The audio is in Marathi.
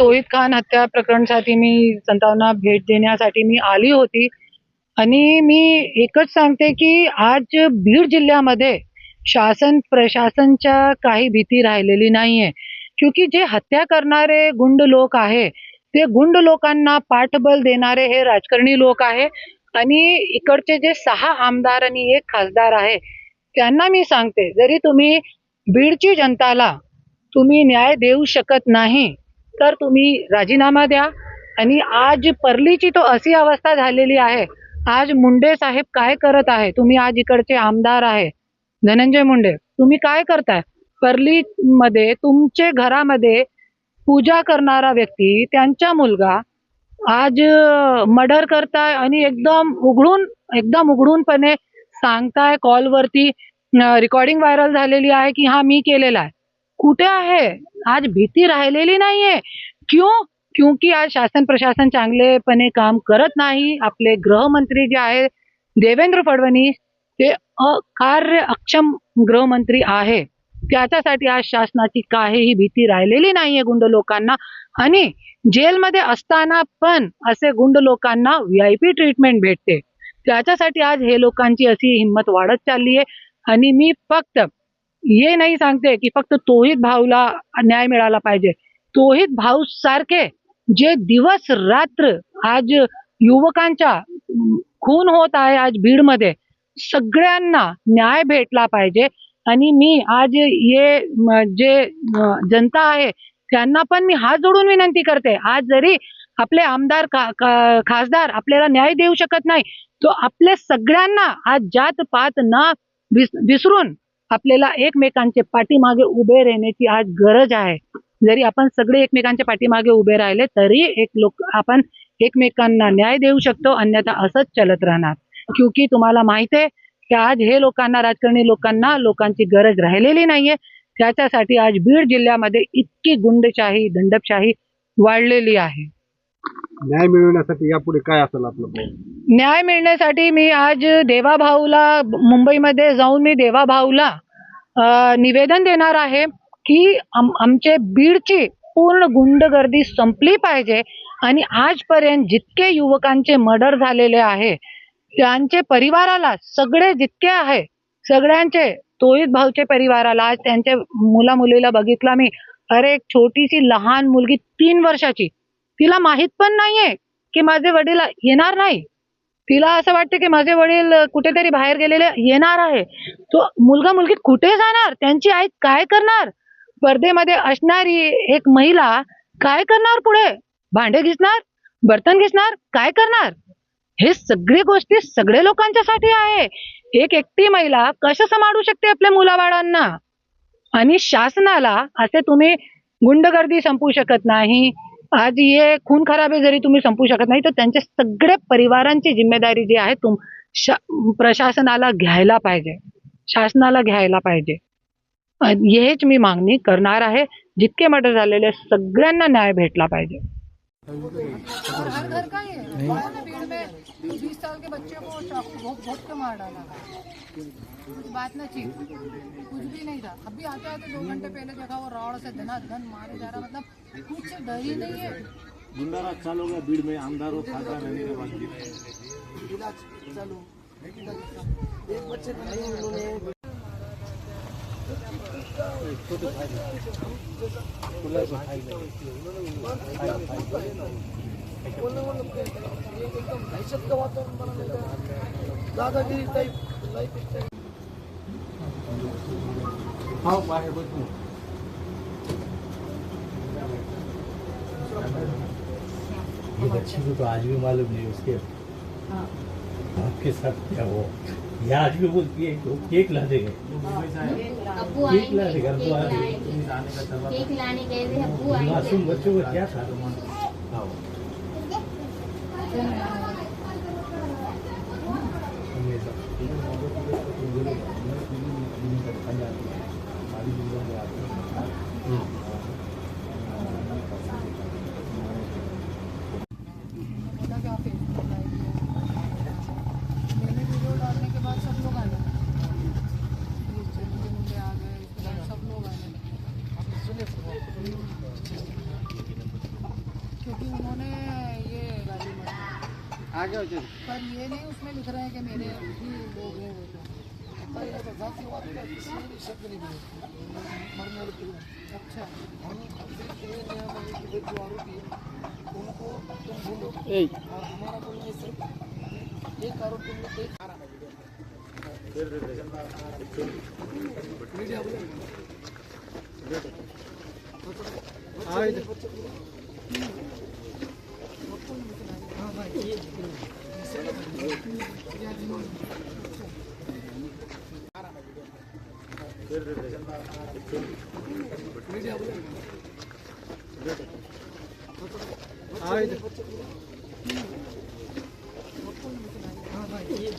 तौहीद खान हत्या प्रकरणासाठी मी संतांना भेट देण्यासाठी मी आली होती आणि मी एकच सांगते की आज बीड जिल्ह्यामध्ये शासन प्रशासनच्या काही भीती राहिलेली नाहीये. क्योंकि जे हत्या करणारे गुंड लोक आहे ते गुंड लोकांना पाठबळ देणारे हे राजकारणी लोक आहे आणि इकडचे जे 6 आमदार आणि 1 खासदार आहे त्यांना मी सांगते, जरी तुम्ही बीडची जनताला तुम्ही न्याय देऊ शकत नाही तर तुम्ही राजीनामा द्या. आणि आज परलीची तो अशी अवस्था झालेली आहे. आज मुंडे साहेब काय करत आहे, तुम्ही आज इकडचे आमदार आहे धनंजय मुंडे, तुम्ही काय करताय परली मध्ये तुमचे घरामध्ये पूजा करणारा व्यक्ती त्यांचा मुलगा आज मर्डर करताय आणि एकदम उघडूनपणे सांगताय कॉलवरती, रेकॉर्डिंग व्हायरल झालेली आहे की हा मी केलेला आहे. कुठे आहे आज भीती राहिलेली नाहीये. क्यों? क्योंकि आज शासन प्रशासन चांगलेपणे काम करत नाही. आपले गृहमंत्री जे आहे देवेंद्र फडणवीस ते अक्षम गृहमंत्री आहे. त्याच्यासाठी आज शासनाची काहीही भीती राहिलेली नाहीये गुंड लोकांना. आणि जेलमध्ये असताना पण असे गुंड लोकांना VIP ट्रीटमेंट भेटते. त्याच्यासाठी आज हे लोकांची अशी हिंमत वाढत चालली आहे. आणि मी फक्त हे नाही सांगते की फक्त तौहीद भाऊला न्याय मिळाला पाहिजे. तौहीद भाऊ सारखे जे दिवस रात्र आज युवकांचा खून होत आहे आज बीडमध्ये, सगळ्यांना न्याय भेटला पाहिजे. आणि मी आज जे जनता आहे त्यांना पण मी हात जोडून विनंती करते, आज जरी आपले आमदार खासदार आपल्याला न्याय देऊ शकत नाही तो आपल्या सगळ्यांना आज जात पात न विसरून आपल्याला एकमेकांचे पाठीमागे उभे राहण्याची आज गरज आहे. जरी आपण सगळे एकमेकांच्या पाठीमागे उभे राहिले तरी आपण एकमेकांना न्याय देऊ शकतो, अन्यथा असंच चलत राहणार. क्योंकि तुम्हाला माहिती आहे की आज हे लोकांना राजकारणी लोकांची गरज राहिलेली नाहीये. त्याच्यासाठी आज बीड जिल्ह्यामध्ये इतकी गुंडशाही दंडशाही वाढलेली आहे. न्याय मिळवण्यासाठी यापुढे काय असेल आपलं? न्याय मिळण्यासाठी मी आज देवाभाऊला मुंबईमध्ये जाऊन मी देवाभाऊला निवेदन देणार आहे की आमचे बीडची पूर्ण गुंडगर्दी संपली पाहिजे. आणि आजपर्यंत जितके युवकांचे मर्डर झालेले आहे त्यांचे परिवाराला सगळे जितके आहे सगळ्यांचे तौहीद भाऊचे परिवाराला आज त्यांच्या मुला मुलीला बघितला मी. अरे एक छोटीशी लहान मुलगी 3 वर्षाची, तिला माहित पण नाहीये की माझे वडील येणार नाही. तिला असं वाटतं की माझे वडील कुठेतरी बाहेर गेलेले येणार आहे. तो मुलगा मुलगी कुठे जाणार, त्यांची आई काय करणार, स्पर्धेमध्ये असणारी एक महिला काय करणार, पुढे भांडे घिसणार, बर्तन घिसणार, काय करणार. हे सगळे गोष्टी सगळे लोकांच्यासाठी आहे. एक एकटी महिला कसं सांभाळू शकते आपल्या मुलाबाळांना. आणि शासनाला असे तुम्ही गुंडगर्दी संपू शकत नाही, आज हे खून खराबे जरी तुम्ही संपू शकत नाही तर त्यांच्या सगळ्या परिवारांची जिम्मेदारी जी आहे प्रशासनाला घ्यायला पाहिजे, शासनाला घ्यायला पाहिजे. हेच मी मागणी करणार आहे. जितके मर्डर झालेले सगळ्यांना न्याय भेटला पाहिजे. और हर घर का ही है। भीड़ में 20 साल के बच्चे को चाकू घोट के मार डाला। कुछ बात ना चीज, कुछ भी नहीं था। अभी आते आते 2 घंटे पहले देखा वो रॉड से धनाधन मारे जा रहा, मतलब कुछ डर ही नहीं है। गुंडाराज चालू गया भीड़ में, आमदार और खासदार रहने के बाद चालू एक बच्चे को नहीं उन्होंने एकदम दहशत का वातावरण बना, दादागिरी टाइप लाइफ स्टाइल। हाँ बाहर बच्चों ये बच्ची को तो आज भी मालूम नहीं उसके आपके साथ क्या वो, ये आज भी बोलती है तो केक ला देंगे, केक ला देगा तो आ केक लाने गए थे अब्बू आए। मासूम बच्चों को क्या था। मैंने वीडियो डालने के बाद सब लोग आने मुझे आ गए, सब लोग आने उन्होंने ये गाली मारी पर ये नहीं उसमें लिख रहे हैं कि मेरे भी लोग हैं वो तो पहले तो जातिवाद का किसी भी शब्द नहीं बोलते मरने वाले क्यों अच्छा हम ये नियम है कि जो आरोपी है उनको तुम भूलो और हमारा बोलने से एक आरोपी में एक मीडिया बोले हाँ भाई ये मीडिया बोले हाँ भाई ये